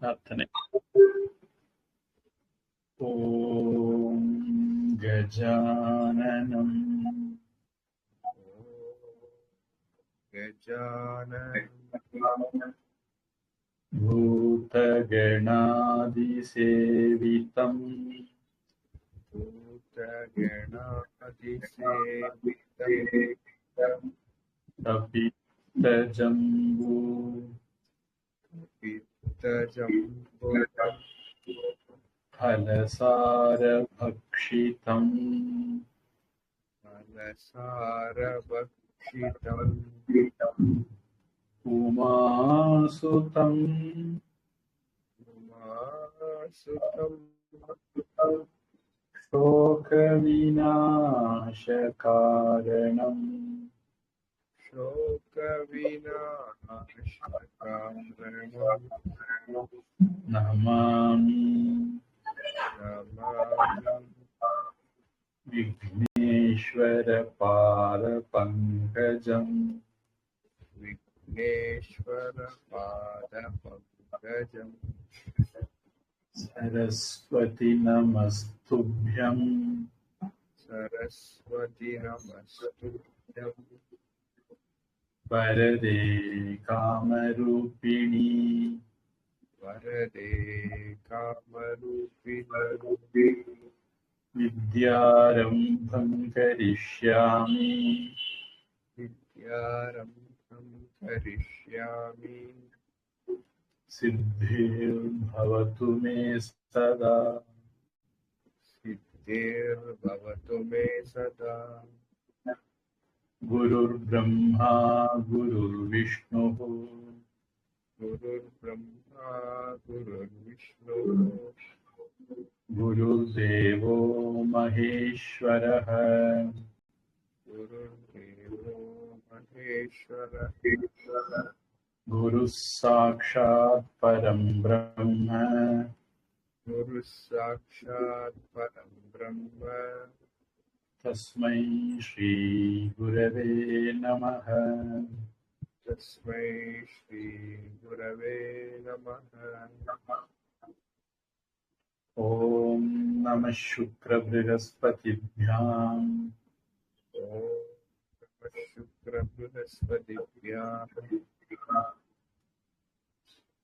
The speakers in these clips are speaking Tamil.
प्रार्थने। ॐ गजाननं भूतगणादिसेवितं कपित्थजम्बू फलसारभक्षितं उमासुतं शोकविनाशकारणं नमामि विघ्नेश्वरपादपङ्कजम् सरस्वती नमस्तुभ्यं वरदे कामरूपिणी विद्यारम्भं करिष्यामि सिद्धिर्भवतु मे सदा गुरुर्ब्रह्मा गुरुर्विष्णुः गुरुर्देवो महेश्वरः गुरुः साक्षात् परं ब्रह्म तस्मै श्री गुरवे नमः। ॐ नमः शुक्रबृहस्पतिभ्यां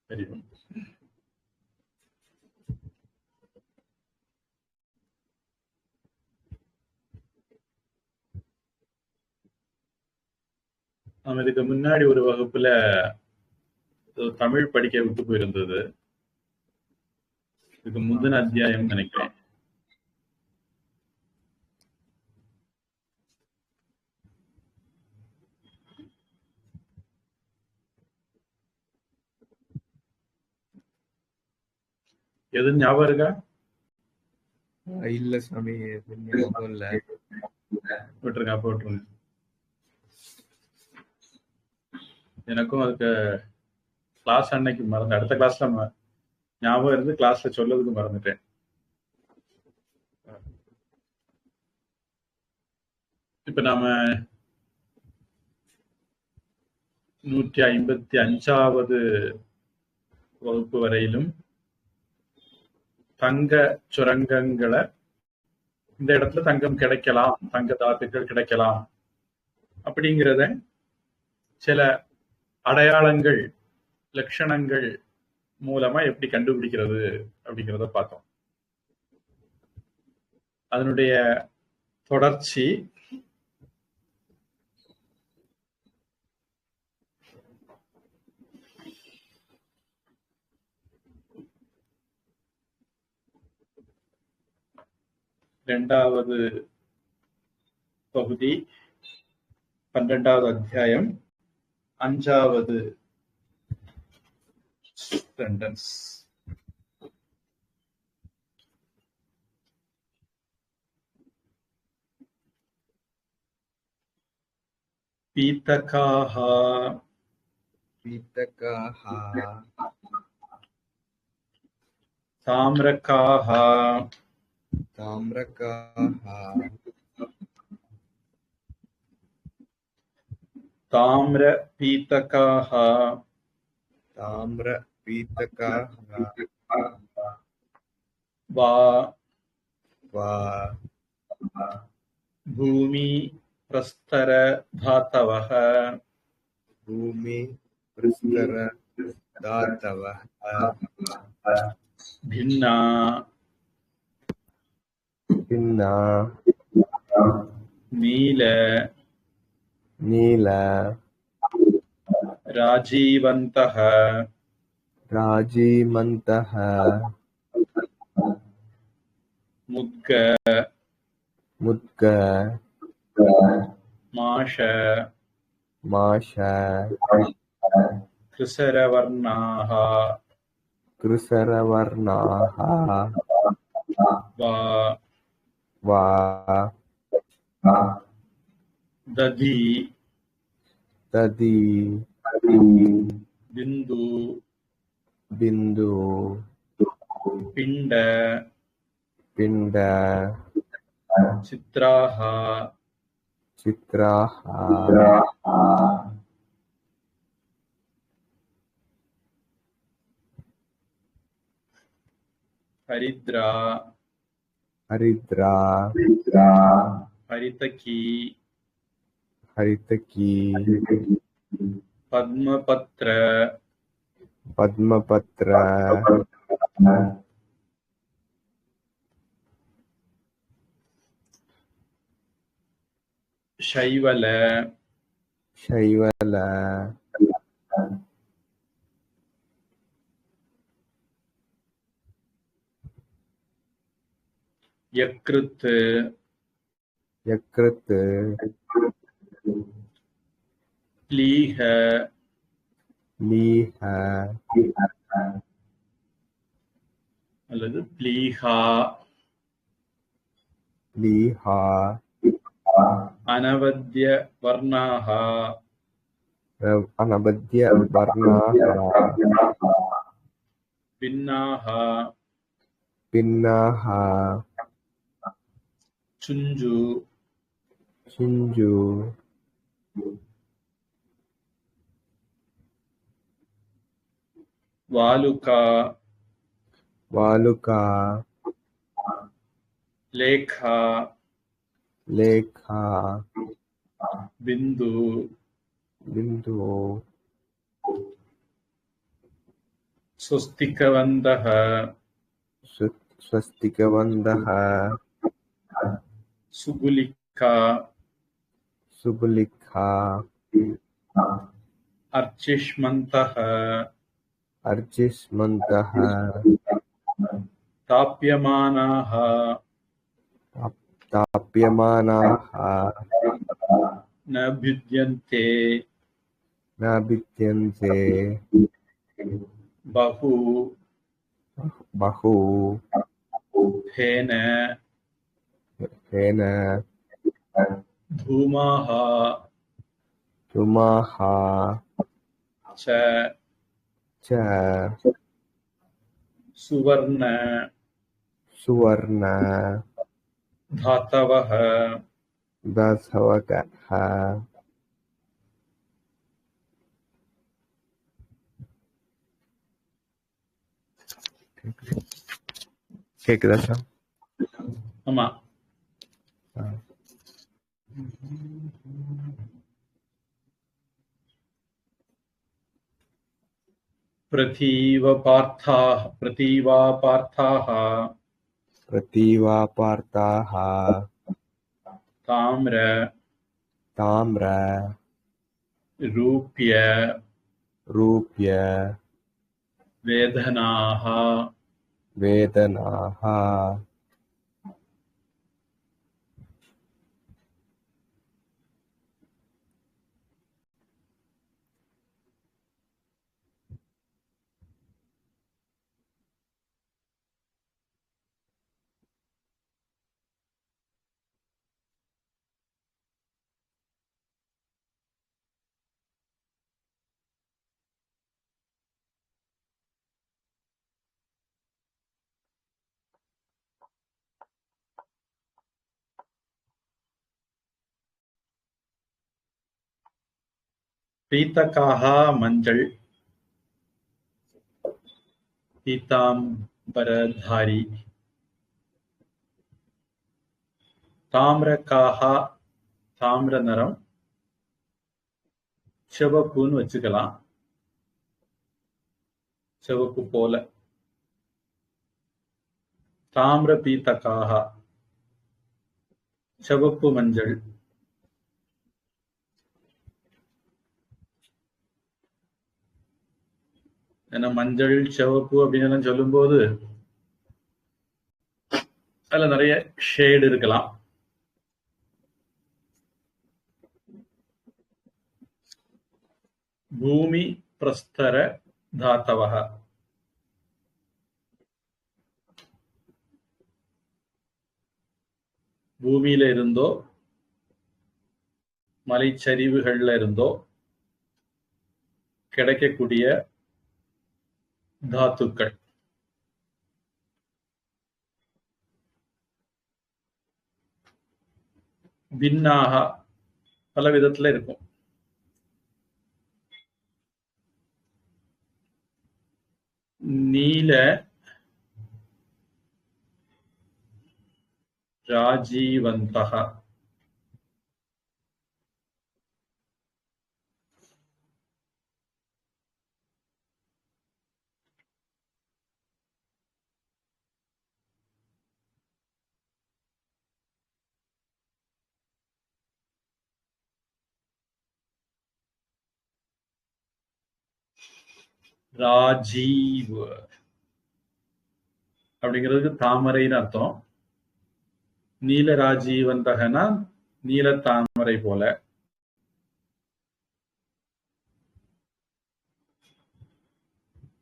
हरि ओम्। நம்ம இதுக்கு முன்னாடி ஒரு வகுப்புல தமிழ் படிக்க விட்டு போயிருந்தது. இதுக்கு முந்தின அத்தியாயம் நினைக்கிறேன். எது ஞாபகம் இருக்கா? இல்ல சாமி, போட்டுருங்க. எனக்கும் அதுக்கு கிளாஸ் அன்னைக்கு மறந்து, அடுத்த கிளாஸ்ல ஞாபகம் இருந்து கிளாஸ்ல சொல்லதுக்கு மறந்துட்டேன். இப்ப நாம 155வது வகுப்பு வரையிலும் தங்க சுரங்கங்களை, இந்த இடத்துல தங்கம் கிடைக்கலாம், தங்க தாத்துக்கள் கிடைக்கலாம் அப்படிங்கிறத சில அடையாளங்கள், லட்சணங்கள் மூலமா எப்படி கண்டுபிடிக்கிறது அப்படிங்கிறத பார்த்தோம். அதனுடைய தொடர்ச்சி இரண்டாவது பகுதி, 12வது அத்தியாயம், 5வது சென்டென்ஸ். பீத்தகாஹ தாம்ரகாஹ தாம்ர பீத்தகாஹ पीतकाः वा वा भूमि प्रस्तर धातवः भूमि प्रस्तर धातवः भिन्ना भिन्ना नील नील राजीवन्तः राजीमन्तः मुद्ग मुद्ग माश माश कृसरवर्णाः कृसरवर्णाः वा वा दधि तदि बिन्दु बिन्दु पिण्ड पिण्ड चित्राः चित्राः हरिद्रा हरिद्रा हरितकी हरितकी पद्मपत्र पद्मपत्र शैवल शैवल यकृत् यकृत् प्लीह लीह அல்லது प्लीहा लीहा अनवद्य वर्णाः अनवद्य वर्णाः भिन्नाः भिन्नाः चुञ्जु चिञ्जु वालुका वालुका लेखा लेखा बिन्दु बिन्दु स्वस्तिकवन्तः स्वस्तिकवन्तः सुगुलिका सुबुलिका अर्चिष्मन्तः अर्चिष्मन्तः ताप्यमानाः ताप्यमानाः न भिद्यन्ते न भिद्यन्ते बहु बहु हेन हेन धूमाः धूमाः च च सुवर्ण सुवर्ण धातवः दासवकः கேக்குதா சார்? ஆமா. प्रतीवा पार्थाः ताम्र रूप्य वेदनाः பீத்தக்காக மஞ்சள் பீதாம்பரதாரி. தாமிரகாஹா, தாமிர நிறம், சிவப்புன்னு வச்சுக்கலாம், சிவப்பு போல. தாமிர பீத்தகாஹா, சிவப்பு மஞ்சள். ஏன்னா மஞ்சள் சிவப்பு அப்படின்னு சொல்லும்போது அதுல நிறைய ஷேடு இருக்கலாம். பூமி பிரஸ்தர தாத்தவஹ, பூமியில இருந்தோ மலைச்சரிவுகள்ல இருந்தோ கிடைக்கக்கூடிய தாத்துக்கள். பின்னாக பல விதத்துல இருக்கும். நீல ராஜீவந்தக, ராஜீவ் அப்படிங்கிறதுக்கு தாமரைன்னு அர்த்தம். நீல ராஜீவந்தகனா நீல தாமரை போல.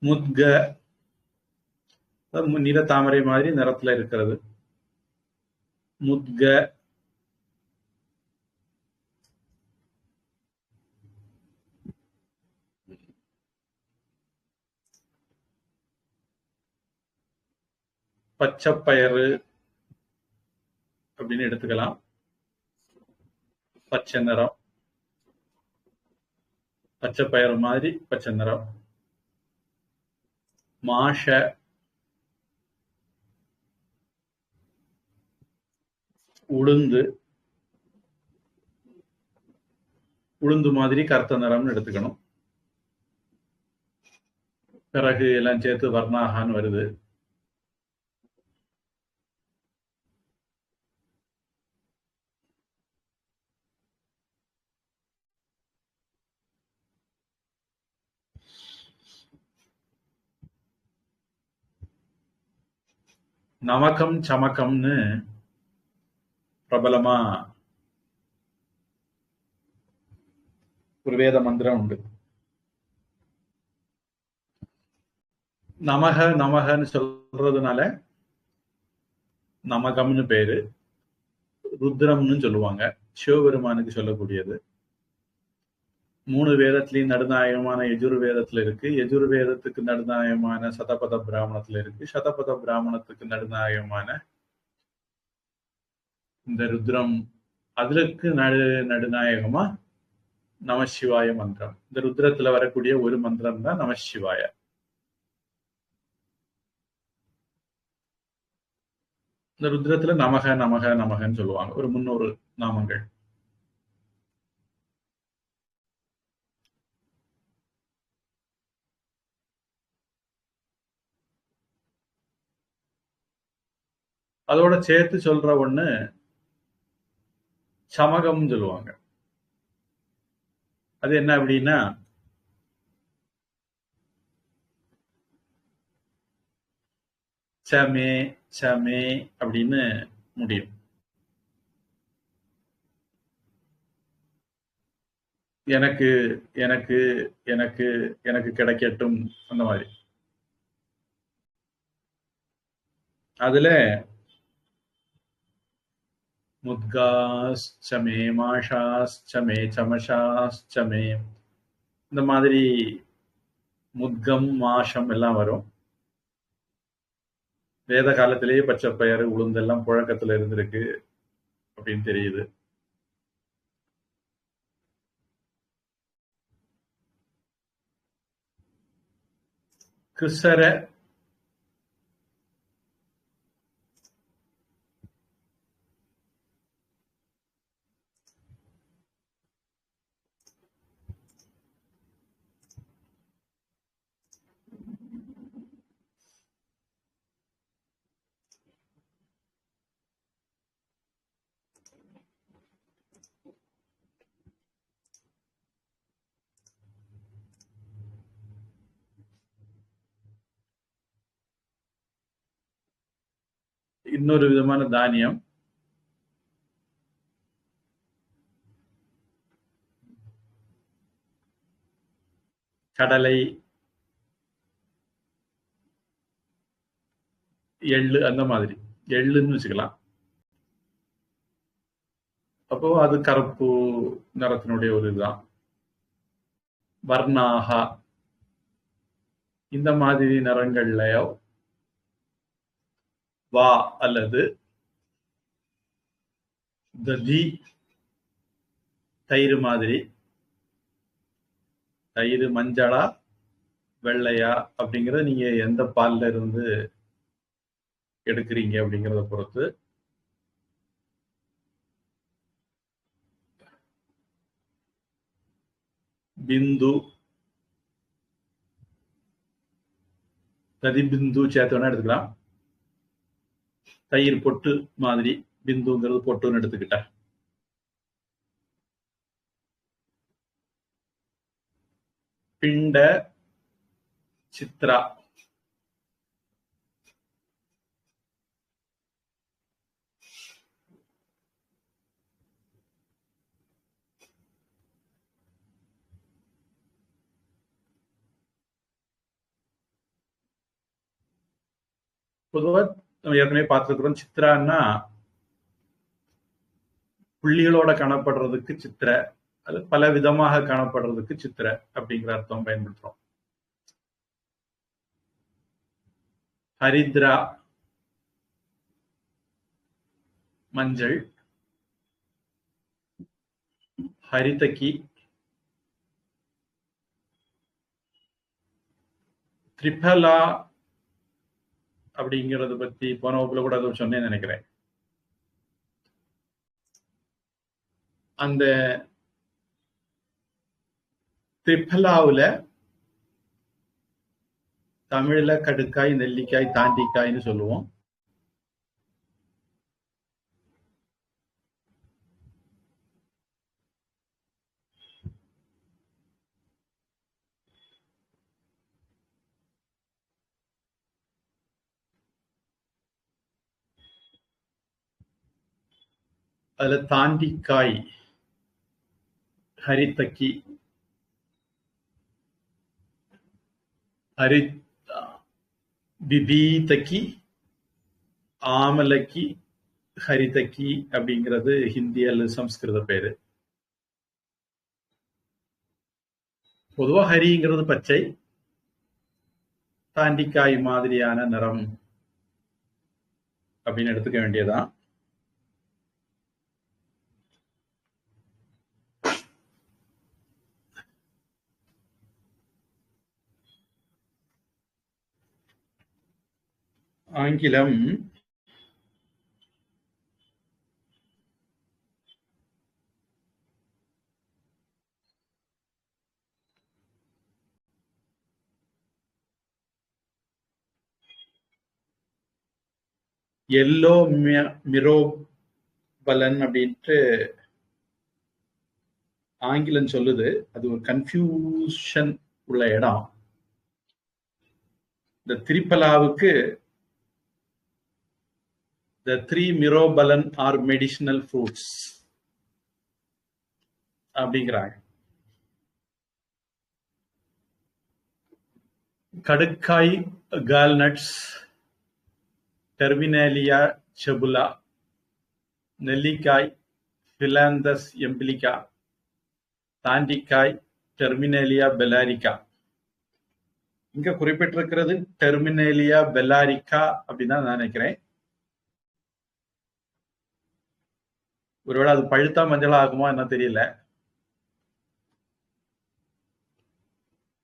முத்க, நீல தாமரை மாதிரி நிறத்துல இருக்கிறது. முத்க, பச்சைப்பயறு அப்படின்னு எடுத்துக்கலாம், பச்சை நிறம், பச்சைப்பயறு மாதிரி பச்சை நிறம். மாஷ, உளுந்து, உளுந்து மாதிரி கருத்த நிறம்னு எடுத்துக்கணும். பிறகு எல்லாம் சேர்த்து வர்ணாகான்னு வருது. நமகம் சமகம்னு பிரபலமா ஒரு வேத மந்திரம் உண்டு. நமக நமகன்னு சொல்றதுனால நமகம்னு பேரு. ருத்ரம்னு சொல்லுவாங்க, சிவபெருமானுக்கு சொல்லக்கூடியது. 3 வேதத்திலையும் நடுநாயகமான யஜுர்வேதத்துல இருக்கு. யஜுர்வேதத்துக்கு நடுநாயகமான சதபத பிராமணத்துல இருக்கு. சதபத பிராமணத்துக்கு நடுநாயகமான இந்த ருத்ரம், அதுக்கு நடுநாயகமா நமசிவாய மந்திரம். இந்த ருத்ரத்துல வரக்கூடிய ஒரு மந்திரம் தான் நமசிவாய. இந்த ருத்ரத்துல நமக நமக நமகன்னு சொல்லுவாங்க, ஒரு 300 நாமங்கள். அதோட சேர்த்து சொல்ற ஒண்ணு சமகம்னு சொல்லுவாங்க. அது என்ன அப்படின்னா, சமே சமே அப்படின்னு முடியும். எனக்கு எனக்கு எனக்கு எனக்கு கிடைக்கட்டும், அந்த மாதிரி. அதுல முத்காஸ்சமே மாஷாஸ்சமே சமஷாஸ்சமே, இந்த மாதிரி முத்கம் மாஷம் எல்லாம் வரும். வேத காலத்திலேயே பச்சைப்பயறு உளுந்தெல்லாம் புழக்கத்துல இருந்திருக்கு அப்படின்னு தெரியுது. கிருசர இன்னொரு விதமான தானியம். கடலை, எள்ளு, அந்த மாதிரி. எள்ளுன்னு வச்சுக்கலாம். அப்போ அது கருப்பு நிறத்தினுடைய ஒரு இதுதான். வர்ணாகா, இந்த மாதிரி நிறங்கள்லயோ வா அல்லது ததி, தயிர் மாதிரி. தயிர் மஞ்சளா வெள்ளையா அப்படிங்கறத நீங்க எந்த பால்ல இருந்து எடுக்கிறீங்க அப்படிங்கறத பொறுத்து. பிந்து, ததி பிந்து சேர்த்து வேணா எடுத்துக்கலாம். தயிர் பொட்டு மாதிரி, பிந்துங்கிறது பொட்டுன்னு எடுத்துக்கிட்ட. பிண்ட, சித்ரா, பொதுவா நம்ம ஏற்கனவே பார்த்துருக்கிறோம். சித்ரான்னா புள்ளிகளோட காணப்படுறதுக்கு சித்திர, அது பல விதமாக காணப்படுறதுக்கு சித்திர அப்படிங்கிற அர்த்தம் பயன்படுத்துறோம். ஹரித்ரா மஞ்சள், ஹரிதகி, திரிபலா அப்படிங்கறத பத்தி போன வகுப்புல கூட அதை சொன்னேன்னு நினைக்கிறேன். அந்த திரிபலாவுல தமிழ்ல கடுக்காய், நெல்லிக்காய், தாண்டிக்காய்ன்னு சொல்லுவோம். அதுல தாண்டிக்காய், ஹரிதகி, பிபீதகி, ஆமலக்கி, ஹரிதகி அப்படிங்கிறது ஹிந்தி அல்லது சம்ஸ்கிருத பேரு. பொதுவா ஹரிங்கிறது பச்சை, தாண்டிக்காய் மாதிரியான நிறம் அப்படின்னு எடுத்துக்க வேண்டியதான். ஆங்கிலம் எல்லோ மிரோபலன் அப்படின்ட்டு ஆங்கிலம் சொல்லுது. அது ஒரு கன்ஃபியூஷன் உள்ள இடம். இந்த திரிபலாவுக்கு the 3 mirobalan are medicinal fruits அப்படிங்கிறாங்க. கடுக்காய் கால்நட்ஸ், டெர்மினேலியா செபுலா, நெல்லிக்காய் பிலாந்தஸ் எம்பிலிகா, தாண்டிக்காய் டெர்மினேலியா பெலாரிகா. இங்க குறிப்பிட்டிருக்கிறது டெர்மினேலியா பெலாரிகா அப்படின்னு நான் நினைக்கிறேன். ஒருவேளை அது பழுத்தா மஞ்சளா ஆகுமா என்ன தெரியல.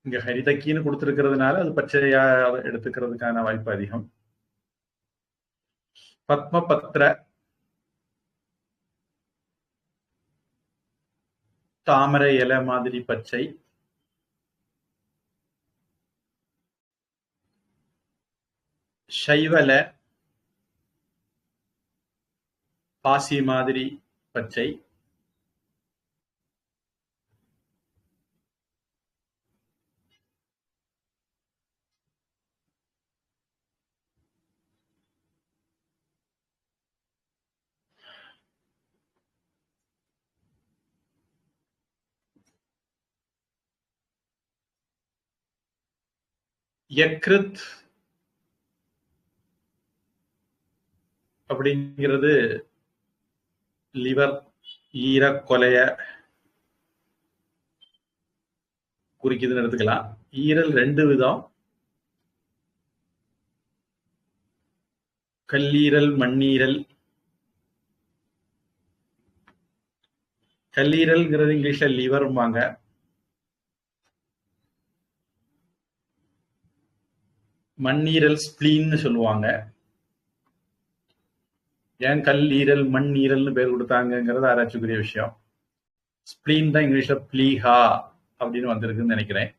இங்க ஹரிதக்கின்னு கொடுத்திருக்கிறதுனால அது பச்சையா எடுத்துக்கிறதுக்கான வாய்ப்பு அதிகம். பத்மபத்ர, தாமரை இலை மாதிரி பச்சை. சைவல, பாசி மாதிரி பச்சை. யக்ருத் அப்படிங்கிறது லிவர், ஈர கொலைய குறிக்குதுன்னு எடுத்துக்கலாம். ஈரல் 2 விதம், கல்லீரல், மண்ணீரல். கல்லீரல்ங்கிறது இங்கிலீஷ்ல லிவர்பாங்க. மண்ணீரல் ஸ்பிளீன்னு சொல்லுவாங்க. ஏன் கல்லீரல் மண்ணீரல்னு பேர் கொடுத்தாங்கிறது ஆராய்ச்சிக்குரிய விஷயம். ஸ்பிளீன் தான் இங்கிலீஷ்ல பிளீஹா அப்படின்னு வந்திருக்குன்னு நினைக்கிறேன்.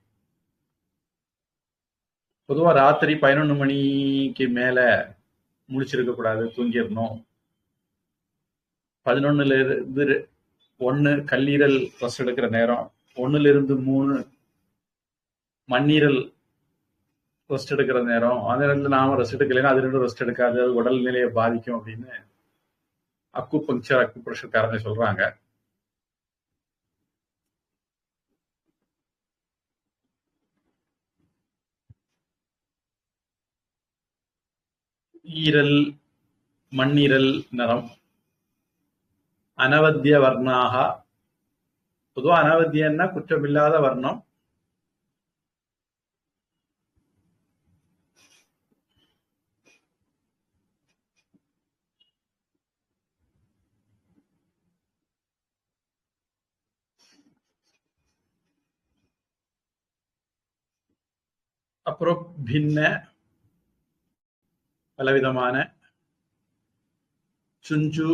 பொதுவா ராத்திரி 11 மணிக்கு மேல முடிச்சிருக்க கூடாது, தூங்கிடணும். 11ல இருந்து 1 கல்லீரல் ரெஸ்ட் எடுக்கிற நேரம், 1ல இருந்து 3 மண்ணீரல் ரெஸ்ட் எடுக்கிற நேரம். அந்த நேரத்தில் நாம ரெஸ்ட் எடுக்கலைன்னா அது 2 ரெஸ்ட் எடுக்காது, அது உடல் நிலையை பாதிக்கும் அப்படின்னு அக்குப்ரெஷர்காரங்க சொல்றாங்க. ஈரல், மண்ணீரல் நிறம். அனவத்திய வர்ணாக. பொதுவா அனவத்தியன்னா குற்றமில்லாத வர்ணம். அப்புறம் பின்ன, பலவிதமான. சுஞ்சு,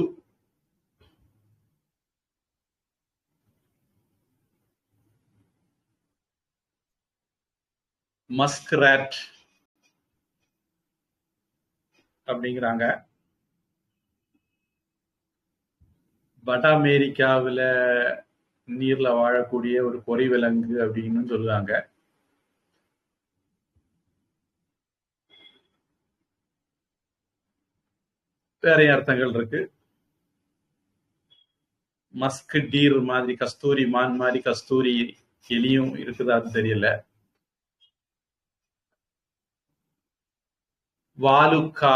மஸ்க்ராட் அப்படிங்கிறாங்க. வட அமெரிக்காவில் நீர்ல வாழக்கூடிய ஒரு பொறி விலங்கு அப்படின்னு சொல்லுவாங்க. வேற அர்த்தங்கள் இருக்கு. மஸ்க் டீர் மாதிரி, கஸ்தூரி மான் மாதிரி கஸ்தூரி எலியும் இருக்குதா அது தெரியல. வாலுக்கா,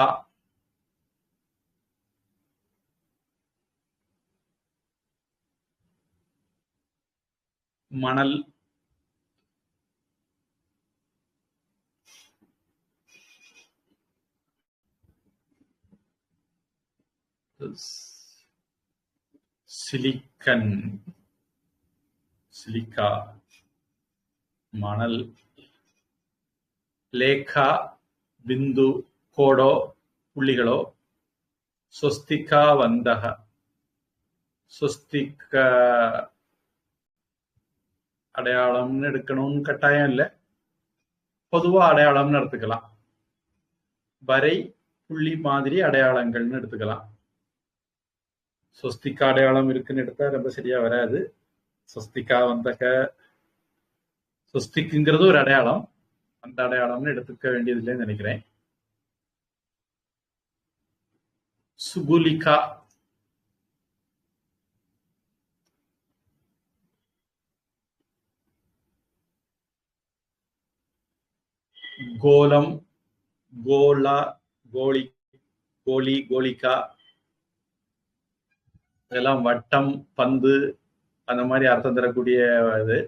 மணல். சிலிக்கன், சிலிக்கா, மணல். லேகா, பிந்து, கோடோ, புள்ளிகளோ. சொஸ்திகா வந்தக, சொஸ்திக அடையாளம்னு எடுக்கணும்னு கட்டாயம் இல்லை, பொதுவா அடையாளம்னு எடுத்துக்கலாம். வரை, புள்ளி மாதிரி அடையாளங்கள்னு எடுத்துக்கலாம். சொஸ்திகா அடையாளம் இருக்குன்னு எடுத்தா ரொம்ப சரியா வராது. சொஸ்திகா வந்தக, சொஸ்திக்குங்கிறது ஒரு அடையாளம், அந்த அடையாளம்னு எடுத்துக்க வேண்டியதில்லைன்னு நினைக்கிறேன். சுகுலிகா, கோலம், கோலா, கோலி, கோலி, கோலிகா. இதெல்லாம் வட்டம், பந்து அந்த மாதிரி அர்த்தம் தரக்கூடிய இது.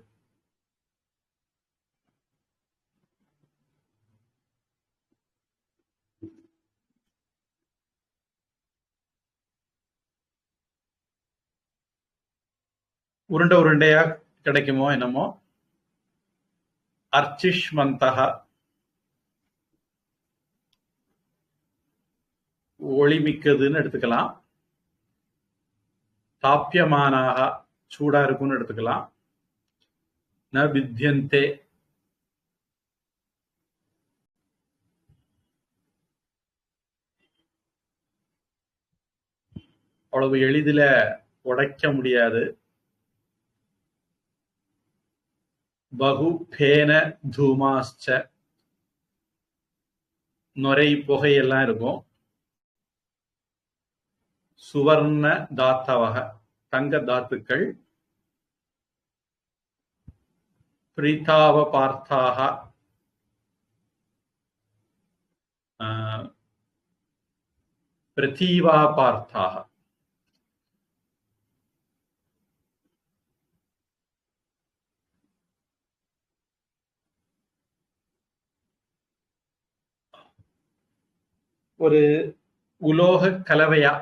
உருண்டை உருண்டையா கிடைக்குமோ என்னமோ. அர்ச்சிஷ்மந்தக, ஒளிமிக்கதுன்னு எடுத்துக்கலாம். தாப்பியமானாக, சூடா இருக்கும்னு எடுத்துக்கலாம். ந வித்யந்தே, அவ்வளவு எளிதில உடைக்க முடியாது. பகு பேன தூமாஸ்ச, நுரை புகையெல்லாம் இருக்கும். சுவர்ண தாத்தவக, தங்க தாத்துக்கள். பிரீதாவ பார்த்தாக, பிரதீவாபார்த்தாக. ஒரு உலோக கலவையா.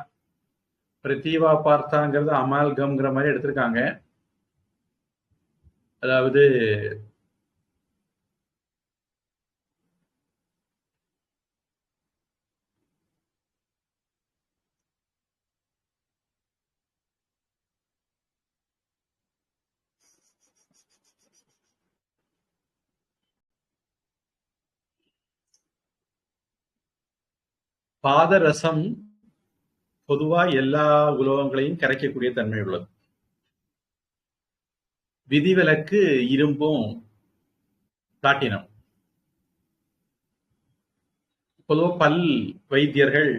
பிரதீவாபார்த்தாங்கிறது அமால்கம்ங்கிற மாதிரி எடுத்திருக்காங்க. அதாவது பாதரசம் பொதுவா எல்லா உலோகங்களையும் கரைக்கக்கூடிய தன்மை உள்ளது. விதிவிலக்கு இரும்பும் பிளாட்டினம். பொதுவா பல் வைத்தியர்கள்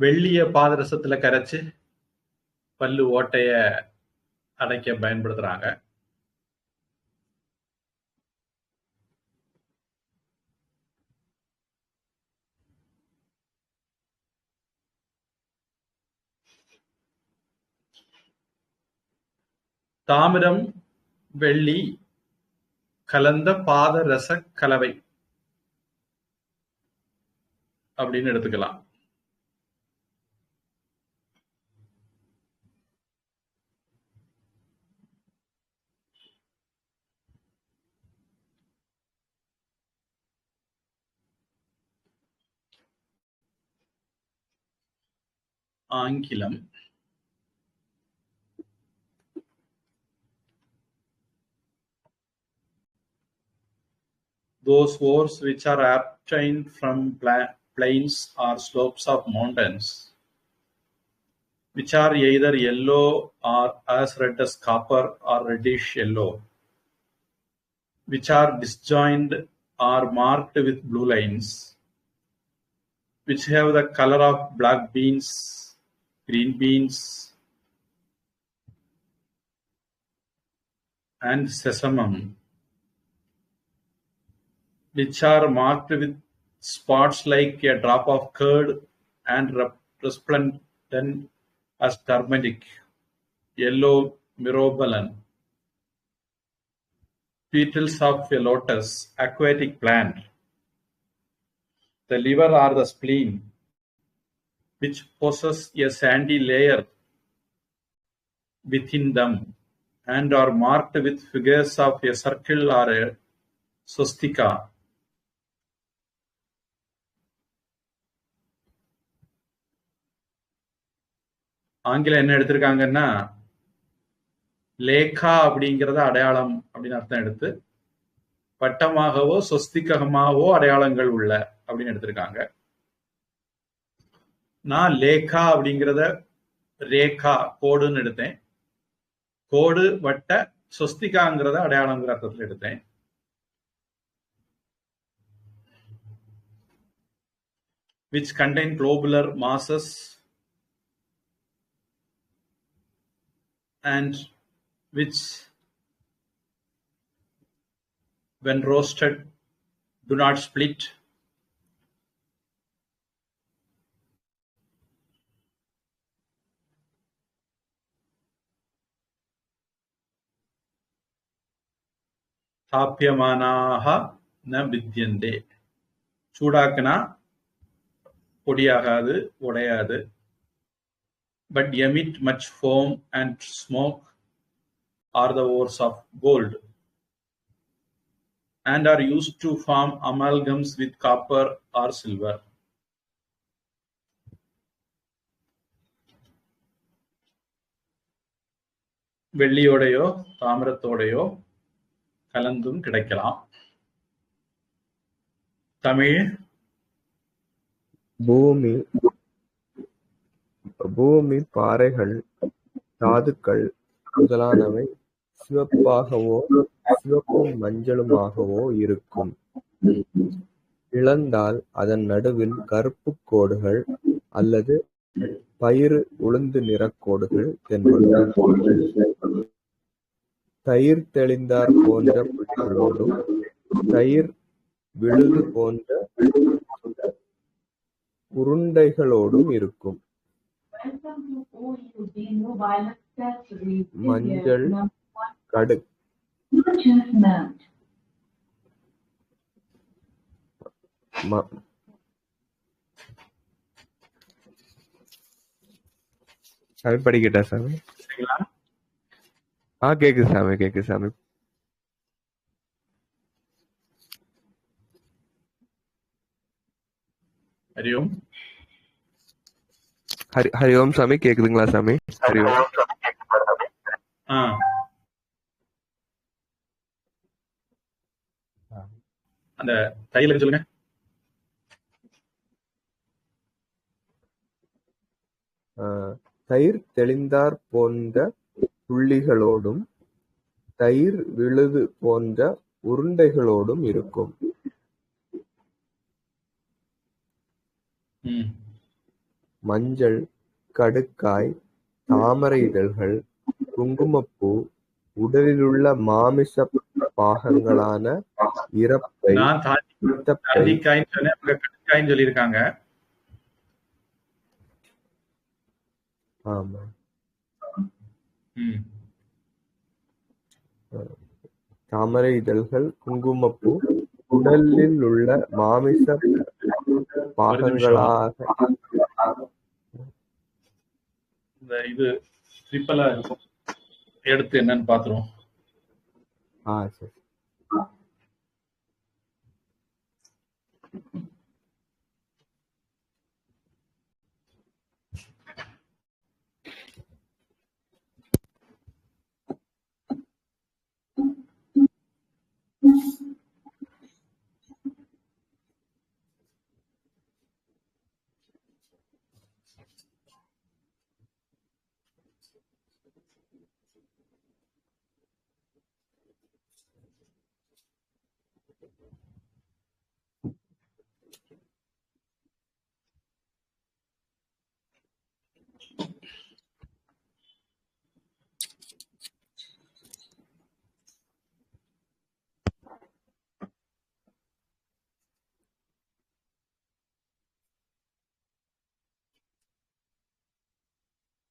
வெள்ளிய பாதரசத்துல கரைச்சு பல்லு ஓட்டைய அடைக்க பயன்படுத்துறாங்க. தாமிரம் வெள்ளி கலந்த பாதரச கலவை அப்படின்னு எடுத்துக்கலாம். ஆங்கிலம். Those ores which are obtained from plains or slopes of mountains, which are either yellow or as red as copper or reddish yellow, which are disjoined or marked with blue lines, which have the color of black beans, green beans, and sesamum, which are marked with spots like a drop of curd and resplendent as turmeric, yellow myrobalan, petals of a lotus, aquatic plant, the liver or the spleen, which possess a sandy layer within them and are marked with figures of a circle or a swastika. ஆங்கிலம் என்ன எடுத்திருக்காங்கன்னா, லேகா அப்படிங்கிறத அடையாளம் அப்படின்னு அர்த்தம் எடுத்து வட்டமாகவோ சொஸ்திகமாகவோ அடையாளங்கள் உள்ள அப்படின்னு எடுத்திருக்காங்க. நான் லேகா அப்படிங்கிறத ரேகா கோடுன்னு எடுத்தேன். கோடு வட்ட, சொஸ்திகாங்கிறத அடையாளங்கிற அர்த்தத்தில் எடுத்தேன். which contain globular masses and which when roasted do not split. தாப்பியமானாக ந வித்யந்தே. சூடாக்குனா பொடியாகாது, உடையாது. But emit much foam and smoke are the ores of gold and are used to form amalgams with copper or silver. வெள்ளியோடையோ தாமிரத்தோடையோ கலந்தும் கிடைக்கலாம். தமிழ். பூமி, பாறைகள், தாதுக்கள் முதலானவை சிவப்பாகவோ சிவப்பும் மஞ்சளுமாகவோ இருக்கும். இழந்தால் அதன் நடுவில் கருப்பு கோடுகள் அல்லது பயிறு உளுந்து நிறக்கோடுகள் தென்படும். தயிர் தெளிந்தார் போன்ற புள்ளிகளோடும் தயிர் விழுது போன்ற உருண்டைகளோடும் இருக்கும். மஞ்சள் சாமி படிக்கிட்டா சாமி? கேக்குது சாமி, கேக்குது சாமி. ஹரியோம். ஹரியோம் சாமி, கேக்குதுங்களா சாமி? ஹரியோம். அந்த தையல சொல்லுங்க. தயிர் தெளிந்தார் போன்ற புள்ளிகளோடும் தயிர் விழுது போன்ற உருண்டைகளோடும் இருக்கும். மஞ்சள், கடுக்காய், தாமரை இதழ்கள், குங்குமப்பூ, உடலிலுள்ள மாமிச பாகங்களான இறப்பை, சொல்லியிருக்காங்க. ஆமா. தாமரை இதழ்கள், குங்குமப்பூ, உடலில் உள்ள மாமிச பாகங்களாக இது ட்ரிப்பலா இருக்கும். எடுத்து என்னன்னு பாத்துருவோம். சரி.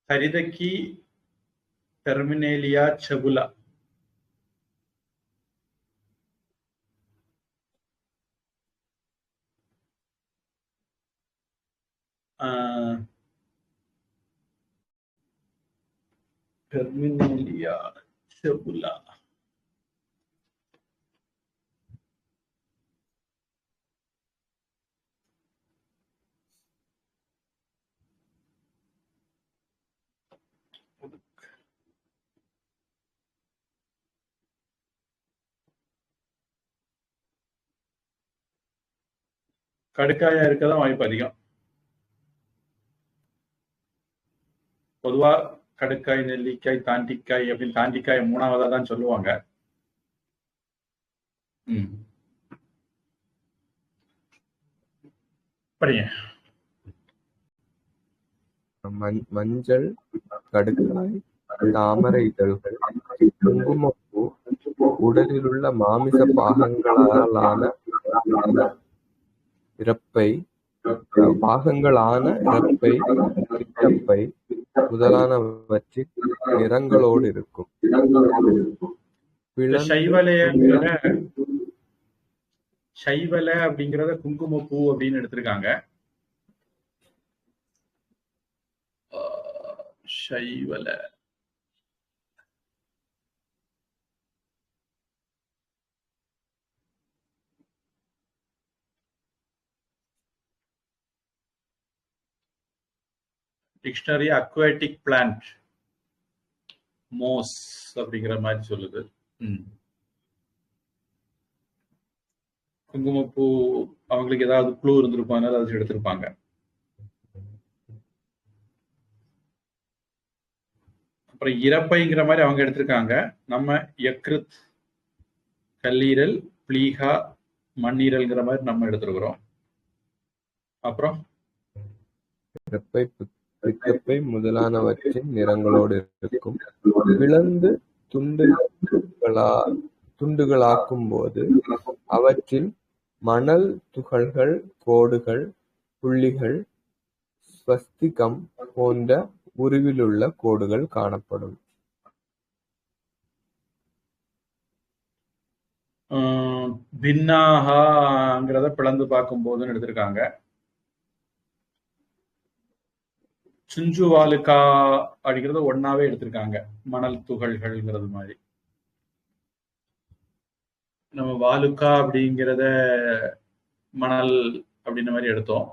ஹரிதக்கி டெர்மினேலியா செபுலா. டெர்மினேலியா செபுலா. கடுக்காயா இருக்கதான் வாய்ப்பு அதிகம். பொதுவா கடுக்காய், நெல்லிக்காய், தாண்டிக்காய் அப்படின்னு தாண்டிக்காய் மூணாவதா தான் சொல்லுவாங்க. படிங்க. மஞ்சள், கடுக்காய், தாமரை இதழ்கள், குங்குமப்பூ, உடலிலுள்ள மாமிச பாகங்களான இறப்பை, பித்தப்பை முதலானவற்றின் நிறங்களோடு இருக்கும். சைவல அப்படிங்கறத குங்குமப்பூ அப்படின்னு எடுத்திருக்காங்க. சைவல டிக்ஷனரி அக்வாட்டிக் பிளான்ட் மோஸ் அப்படிங்கிற மாதிரி சொல்லுது. குங்குமப்பூ அவங்களுக்கு ஏதாவது க்ளூ இருந்திருப்பாங்க, அதை எடுத்திருப்பாங்க. அப்புறம் இறப்பைங்கிற மாதிரி அவங்க எடுத்திருக்காங்க. நம்ம யக்ருத், கல்லீரல், பிளீகா, மண்ணீரல்ங்கிற மாதிரி நம்ம எடுத்திருக்கிறோம். அப்புறம் பித்தப்பை முதலானவற்றின் நிறங்களோடு இருக்கும். பிளந்து துண்டுகளாக்கும் போது அவற்றில் மணல் துகள்கள், கோடுகள், புள்ளிகள், ஸ்வஸ்திகம் போன்ற உருவிலுள்ள கோடுகள் காணப்படும். பின்னாகாங்கிறத பிளந்து பார்க்கும் போதுன்னு எடுத்திருக்காங்க. சுஞ்சு வாலுக்கா அப்படிங்கிறத ஒன்னாவே எடுத்திருக்காங்க, மணல் துகள்கள்ங்கிறது மாதிரி. நம்ம வாலுக்கா அப்படிங்கிறத மணல் அப்படின்ற மாதிரி எடுத்தோம்.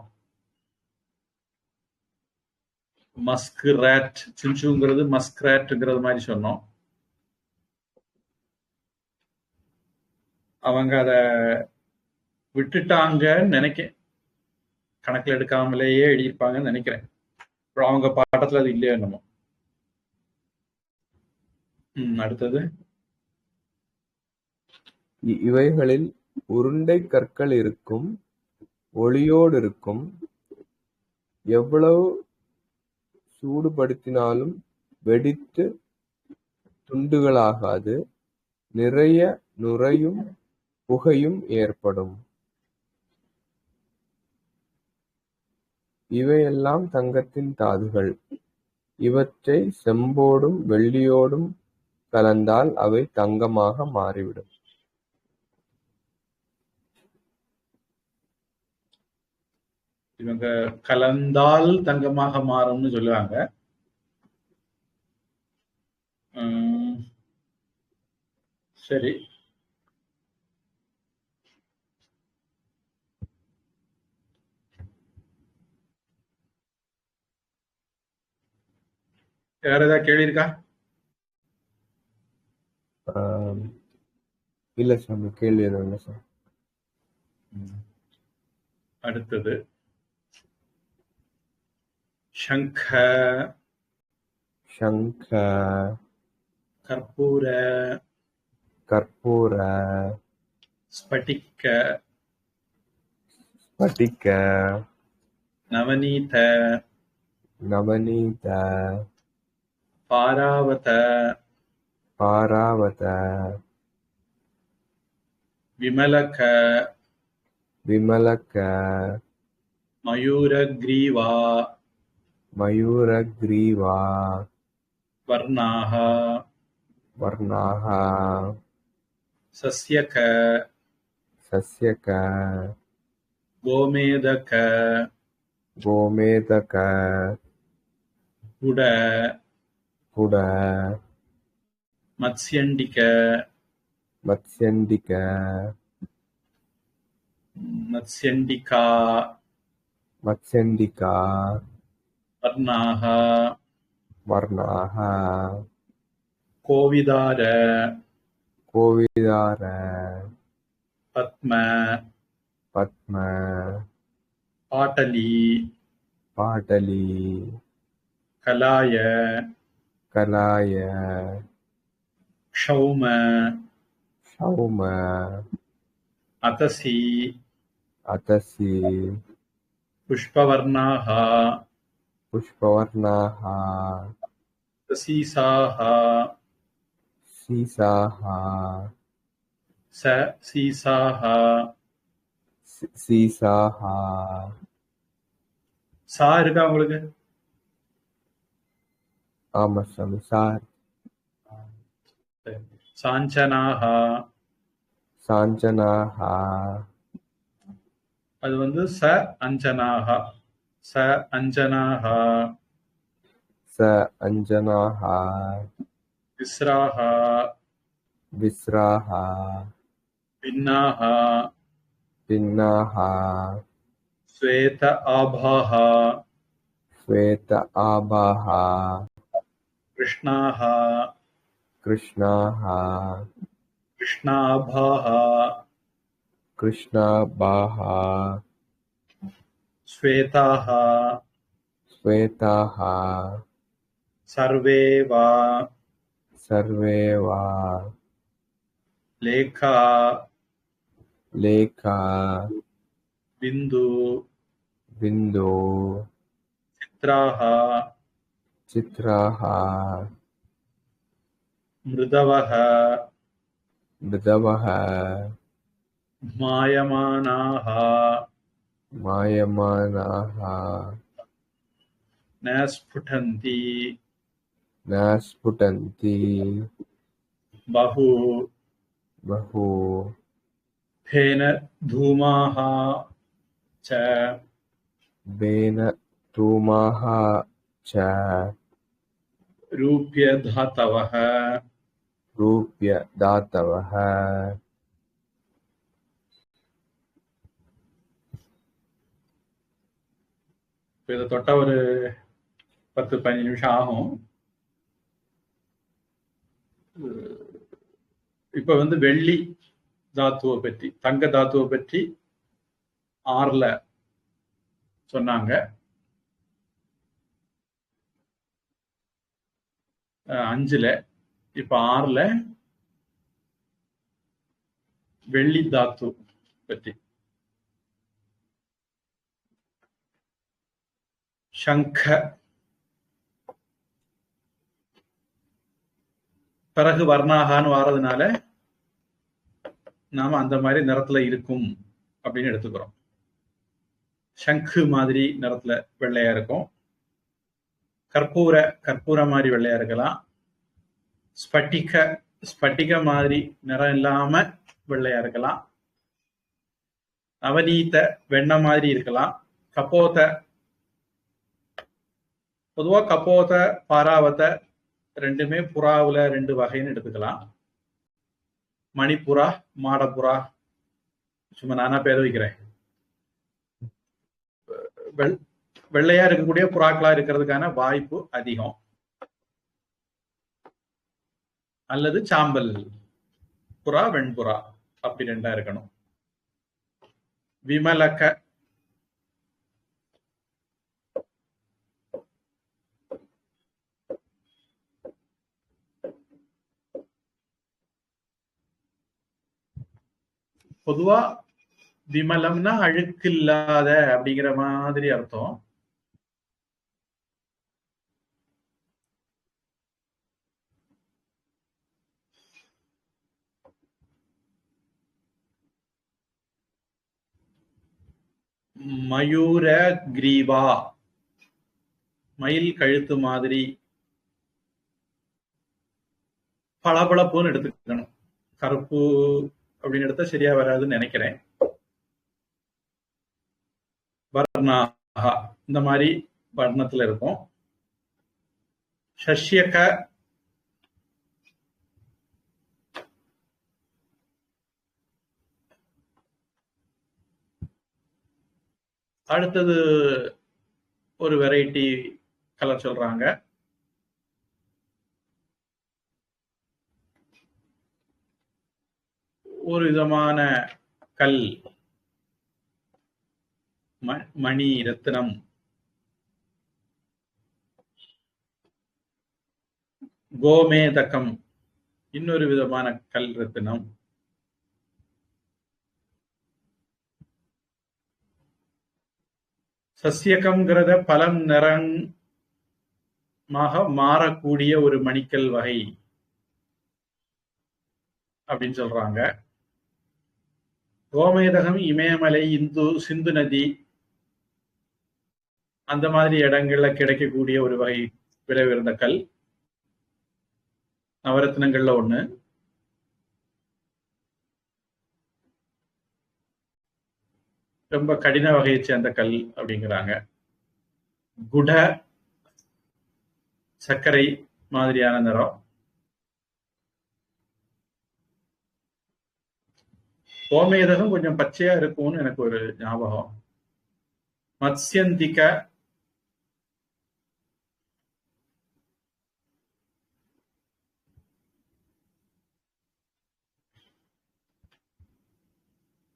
மஸ்க் ரேட், சுஞ்சுங்கிறது மஸ்க் ரேட்ங்கிறது மாதிரி சொன்னோம். அவங்க அத விட்டுட்டாங்கன்னு நினைக்கிறேன், கணக்கில் எடுக்காமலேயே எழுதியிருப்பாங்கன்னு நினைக்கிறேன். அவங்க பாட்டத்துல அது இல்லையோ என்னமோ. அடுத்தது, இவைகளில் உருண்டை கற்கள் இருக்கும், ஒளியோடு இருக்கும், எவ்வளவு சூடுபடுத்தினாலும் வெடித்து துண்டுகளாகாது, நிறைய நுரையும் புகையும் ஏற்படும். இவையெல்லாம் தங்கத்தின் தாதுகள். இவற்றை செம்போடும் வெள்ளியோடும் கலந்தால் அவை தங்கமாக மாறிவிடும். இவங்க கலந்தால் தங்கமாக மாறும்னு சொல்லுவாங்க. சரி, வேற ஏதாவது கேள்வி இருக்கா? இல்ல சாமி, கேள்வி எதுவும் இல்லை சார். அடுத்தது, சங்க, சங்க, கற்பூர, கற்பூர, ஸ்படிக்க, ஸ்படிக, நவநீத, நவநீத, பாராவத, பாராவத, விமலக, விமலக, மயூரக்ரீவா, மயூரக்ரீவா, வர்ணாக, வர்ணாக, சஸ்யக, சஸ்யக, கோமேதக, கோமேதக, குட, குட, மத்ஸ்யண்டிக, மத்ஸ்யண்டிக, மத்ஸ்யண்டிகா, மத்ஸ்யண்டிகா, வர்ணாக, வர்ணாக, கோவிதார, கோவிதார, பத்ம, பத்ம, பாட்டலி, பாட்டலி, கலாய, கலாய, க்ஷௌம, ஷௌம, அதசி, அதசி, புஷ்பவர்ணாக, புஷ்பவர்ணாக, சீசாக, சீசாக, சீசாக, சீசாக. சா இருக்கா உங்களுக்கு? ஆமா சாமி, சார். சாஞ்சனாக, சாஞ்சனாக, அது வந்து ச அஞ்சனாக, ச அஞ்சனாக, ச அஞ்சனாக, விஸ்ராக, விஸ்ராக, பின்னாக, பின்னாக, ஸ்வேத ஆபாக, ஸ்வேத ஆபாக, கிருஷ்ணாக, கிருஷ்ணாக, கிருஷ்ணாபாக, கிருஷ்ணாபாக, ஸ்வேதாக, ஸ்வேதாக, சர்வே வா, சர்வே வா, லேகா, லேகா, பிந்து, பிந்து, சித்ராக, சித்ராக, மிருதவக, மிருதவக, மாயமானாः मायमानाः न स्फुटन्ति न स्फुटन्ति बहु बहु फेन धूमाः च बेन धूमाः च रूप्य धातवः रूप्य दातवः இதை தொட்ட ஒரு 10-15 நிமிஷம் ஆகும். இப்ப வெள்ளி தாத்துவை பற்றி, தங்க தாத்துவை பற்றி 6ல சொன்னாங்க. 5ல, இப்ப 6ல வெள்ளி தாத்து பற்றி. சங்க, பிறகு வர்ணாகான்னு வாரதுனால நாம அந்த மாதிரி நிறத்துல இருக்கும் அப்படின்னு எடுத்துக்கிறோம். சங்கு மாதிரி நிறத்துல வெள்ளையா இருக்கும். கற்பூர மாதிரி வெள்ளையா இருக்கலாம். ஸ்பட்டிக மாதிரி நிறம் இல்லாம வெள்ளையா இருக்கலாம். நவநீத வெண்ணெய் மாதிரி இருக்கலாம். கபோத, பொதுவா கபோத பாராவத ரெண்டுமே புறாவுல 2 வகைன்னு எடுத்துக்கலாம். மணிப்புறா, மாடப்புறா, சும்மா நானா பேர் வைக்கிறேன். வெள்ளையா இருக்கக்கூடிய புறாக்களா இருக்கிறதுக்கான வாய்ப்பு அதிகம். அல்லது சாம்பல் புறா, வெண்புறா, அப்படி 2 இருக்கணும். விமலக்க, பொதுவா விமலம்னா அழுக்கு இல்லாத அப்படிங்கிற மாதிரி அர்த்தம். மயூர கிரீவா, மயில் கழுத்து மாதிரி பளபளப்புன்னு எடுத்துக்கணும். கருப்பு அப்படின்னு எடுத்தா சரியா வராதுன்னு நினைக்கிறேன். வர்ணாகா, இந்த மாதிரி வர்ணத்துல இருக்கும். சஷ்யக, அடுத்தது ஒரு வெரைட்டி கலர் சொல்றாங்க. ஒரு விதமான கல், மணி ரத்தினம். கோமேதகம், இன்னொரு விதமான கல் ரத்தினம். சசியகம்ங்கிறத பலம் நிறமாக மாறக்கூடிய ஒரு மணிக்கல் வகை அப்படின்னு சொல்றாங்க. கோமேதகம் இமயமலை, சிந்து நதி, அந்த மாதிரி இடங்கள்ல கிடைக்கக்கூடிய ஒரு வகை விலை உயர்ந்த கல். நவரத்னங்கள்ல ஒண்ணு. ரொம்ப கடின வகையை சேர்ந்த கல் அப்படிங்கிறாங்க. குட, சர்க்கரை மாதிரியான நிறம். கோமேதகம் கொஞ்சம் பச்சையா இருக்கும்னு எனக்கு ஒரு ஞாபகம். மத்ஸ்யந்திக,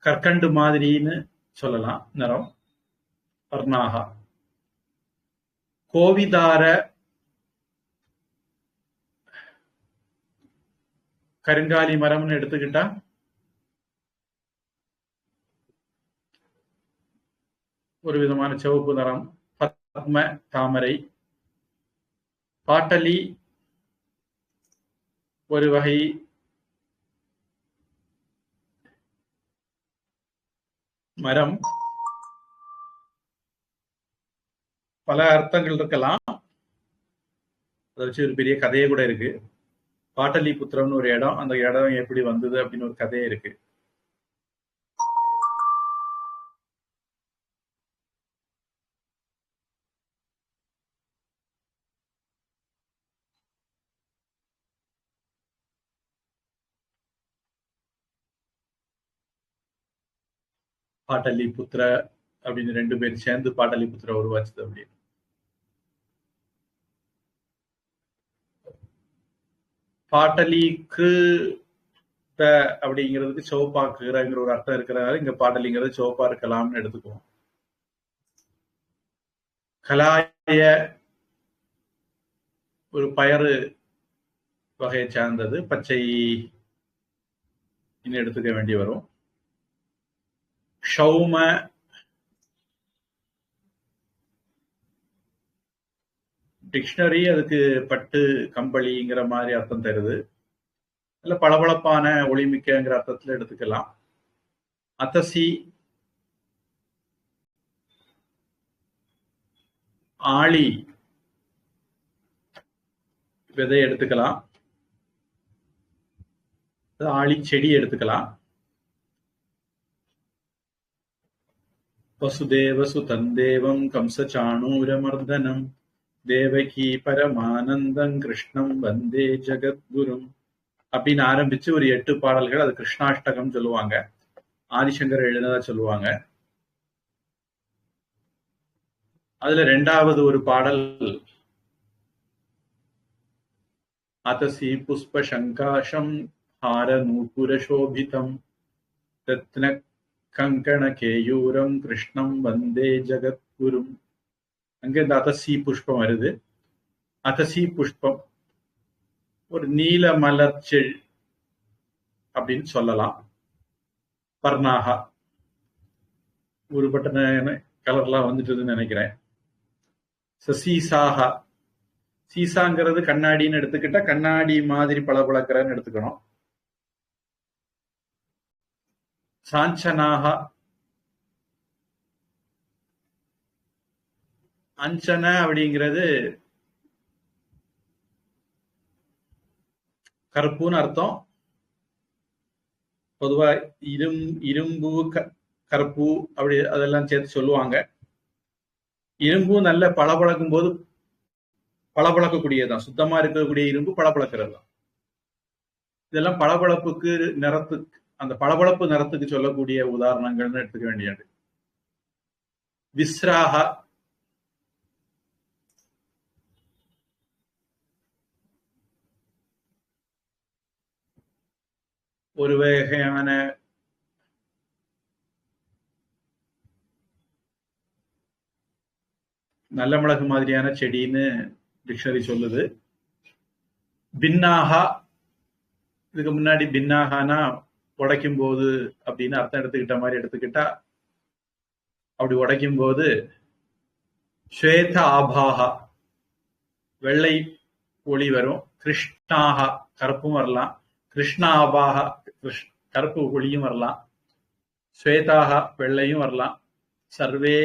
கற்கண்டு மாதிரின்னு சொல்லலாம் நிறம். வர்ணாகா. கோவிதார, கருங்காலி மரம்னு எடுத்துக்கிட்டா ஒரு விதமான சிவப்பு நிறம். பத்ம, தாமரை. பாட்டலி ஒரு வகை மரம் பல அர்த்தங்கள் இருக்கலாம். அதை வச்சு ஒரு பெரிய கதையே கூட இருக்கு. பாட்டலிபுத்திரம்னு ஒரு இடம், அந்த இடம் எப்படி வந்தது அப்படின்னு ஒரு கதையே இருக்கு. பாட்டலிபுத்திர அப்படின்னு 2 பேர் சேர்ந்து பாட்டலிபுத்திர உருவாச்சுது அப்படின்னு. பாட்டலிக்கு அப்படிங்கிறதுக்கு சிவப்பாக்குறங்கிற ஒரு அர்த்தம் இருக்கிறதால இங்க பாட்டலிங்கிறது சிவப்பா இருக்கலாம்னு எடுத்துக்குவோம். கலாய ஒரு பயறு வகையை சார்ந்தது, பச்சை எடுத்துக்க வேண்டி வரும். ஷௌம டிக்ஷனரி அதுக்கு பட்டு கம்பளிங்கிற மாதிரி அர்த்தம் தருது. இல்ல பளபளப்பான ஒளிமிக்கங்கிற அர்த்தத்துல எடுத்துக்கலாம். அத்தசி ஆளி விதை எடுத்துக்கலாம், ஆளி செடி எடுத்துக்கலாம். வசுதேவசு தந்தேவம் கம்சச்சாணூரமர்தனம் தேவகி பரமானந்தம் கிருஷ்ணம் வந்தே ஜெகத்குரும் அப்படின்னு ஆரம்பிச்சு ஒரு 8 பாடல்கள். அது கிருஷ்ணாஷ்டகம் சொல்லுவாங்க, ஆதிசங்கர் எழுதினதா சொல்லுவாங்க. அதுல 2வது ஒரு பாடல் அத்தசி புஷ்ப சங்காஷம் ஹார நூபுர சோபிதம் ரத்ன கங்கண கேயூரம் கிருஷ்ணம் வந்தே ஜெகத்குரும். அங்க இந்த அத்தசி புஷ்பம் வருது. அத்தசி புஷ்பம் ஒரு நீல மலர்ச்செல் அப்படின்னு சொல்லலாம். பர்ணாகா ஒருபட்ட கலர்லாம் வந்துட்டுதுன்னு நினைக்கிறேன். சீசாகா, சீசாங்கிறது கண்ணாடின்னு எடுத்துக்கிட்டா கண்ணாடி மாதிரி பளபளக்கிறன்னு எடுத்துக்கணும். சாஞ்சனாகா, அஞ்சன அப்படிங்கிறது கருப்புன்னு அர்த்தம். பொதுவா இரும்பு கருப்பு அப்படி அதெல்லாம் சேர்த்து சொல்லுவாங்க. இரும்பு நல்ல பளபளக்கும் போது பளபளக்கக்கூடியதுதான், சுத்தமா இருக்கக்கூடிய இரும்பு பளபளக்கிறது தான். இதெல்லாம் பளபளப்புக்கு நிறத்துக்கு, அந்த பளபளப்பு நிறத்துக்கு சொல்லக்கூடிய உதாரணங்கள்னு எடுத்துக்க வேண்டியது. விஸ்ராகா ஒரு வகையான நல்ல மிளகு மாதிரியான செடின்னு டிக்ஷனரி சொல்லுது. பின்னாகா, இதுக்கு முன்னாடி பின்னாகானா உடைக்கும் போது அப்படின்னு அர்த்தம் எடுத்துக்கிட்ட மாதிரி எடுத்துக்கிட்டா, அப்படி உடைக்கும் போது ஸ்வேத ஆபாகா வெள்ளை ஒளி வரும். கிருஷ்ணாகா கருப்பும் வரலாம், கிருஷ்ண ஆபாகா கருப்பு ஒளியும் வரலாம், ஸ்வேதாகா வெள்ளையும் வரலாம். சர்வே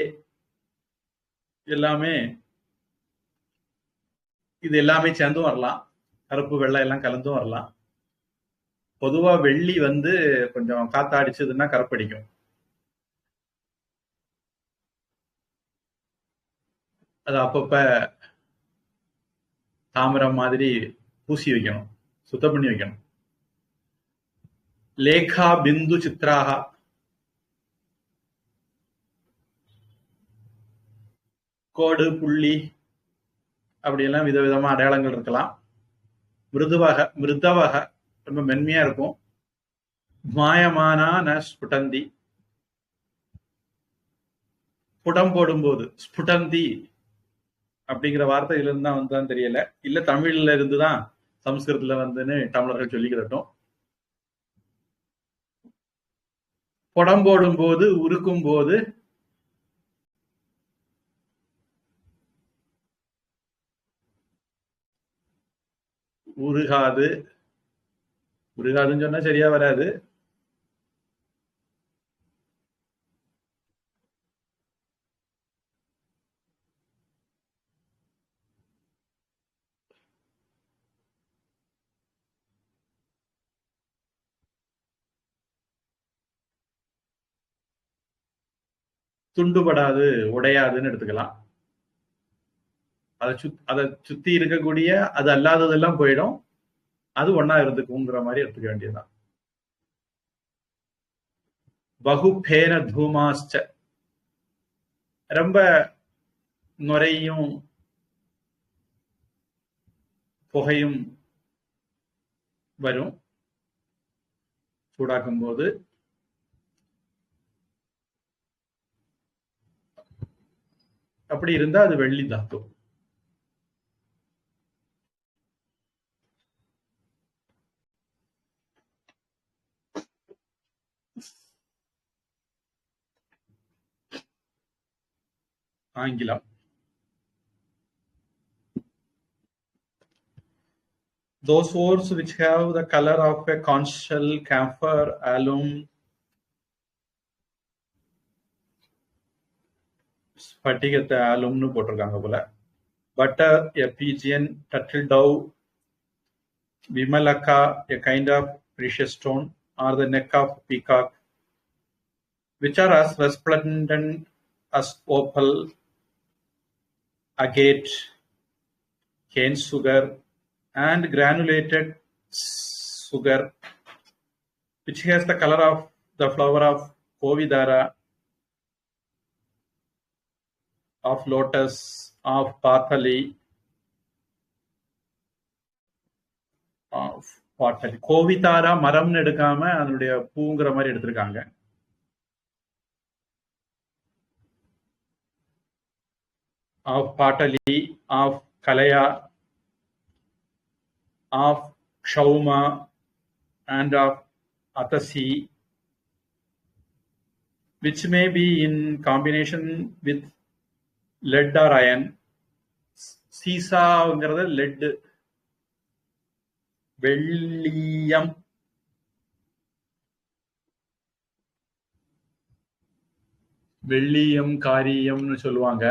எல்லாமே, இது எல்லாமே சேர்ந்தும் வரலாம், கருப்பு வெள்ளை எல்லாம் கலந்தும் வரலாம். பொதுவா வெள்ளி வந்து கொஞ்சம் காத்தாடிச்சதுன்னா கருப்படிக்கும். அது அப்பப்ப தாமிரம் மாதிரி பூசி வைக்கணும், சுத்தம் பண்ணி வைக்கணும். லேகா பிந்து சித்ராகா, கோடு புள்ளி அப்படியெல்லாம் விதவிதமா அடையாளங்கள் இருக்கலாம். மிருதவக ரொம்ப மென்மையா இருக்கும். மாயமானா ந ஸ்புடந்தி, புடம் போடும்போது ஸ்புடந்தி அப்படிங்கிற வார்த்தை இதுல இருந்து தான் வந்தான்னு தெரியல, இல்ல தமிழ்ல இருந்துதான் சமஸ்கிருதத்துல வந்துன்னு தமிழர்கள் சொல்லிக்கிறட்டும். புடம் போடும் போது, உருக்கும் போது உருகாது, உருகாதுன்னு சொன்னா சரியா வராது. துண்டுபடாது, உடையாதுன்னு எடுத்துக்கலாம். அதை சுத்தி இருக்கக்கூடிய அது அல்லாததெல்லாம் போயிடும், அது ஒன்னா இருந்துக்குங்கிற மாதிரி எடுத்துக்க வேண்டியதுதான். பகுபேன தூமாஸ்ச, ரொம்ப நுரையும் புகையும் வரும் சூடாக்கும் போது. அப்படி இருந்தா அது வெள்ளி தாத்து. ஆங்கிலம். Those ores which have the color of a conch shell, camphor, alum, ஸ்பட்டிகத்தை alumனு போட்டிருக்காங்க போல. Butter, a pigeon, turtle dove, vimalaka, a kind of precious stone, or the neck of peacock, which are as resplendent as opal, agate, cane sugar, and granulated sugar, which has the color of the flower of Kovidara, of lotus, of pathali, கோவிதாரா மரம்னு எடுக்காம அதனுடைய பூங்கிற மாதிரி எடுத்திருக்காங்க. of patali, of kalaya, of kshauma, and of atasi, which may be in combination with lead or iron. சீசாங்கிறது லெட், வெள்ளியம், வெள்ளியம் காரியம்னு சொல்லுவாங்க.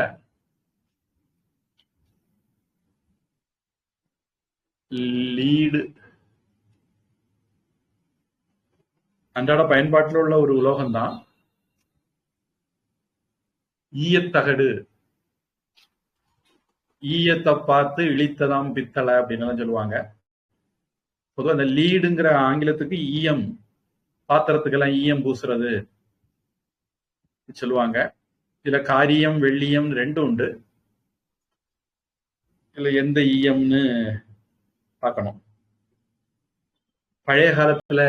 லீடு அன்றாட பயன்பாட்டில் உள்ள ஒரு உலோகம்தான். ஈயத்தகடு, ஈயத்தை பார்த்து இழித்ததாம் பித்தளை அப்படின்னு சொல்லுவாங்க. பொதுவாக அந்த லீடுங்கிற ஆங்கிலத்துக்கு ஈயம், பாத்திரத்துக்கெல்லாம் ஈயம் பூசுறது சொல்லுவாங்க. இதுல காரியம் வெள்ளியம் ரெண்டும் உண்டு. இதுல எந்த ஈயம்னு பார்க்கணும். பழைய காலத்துல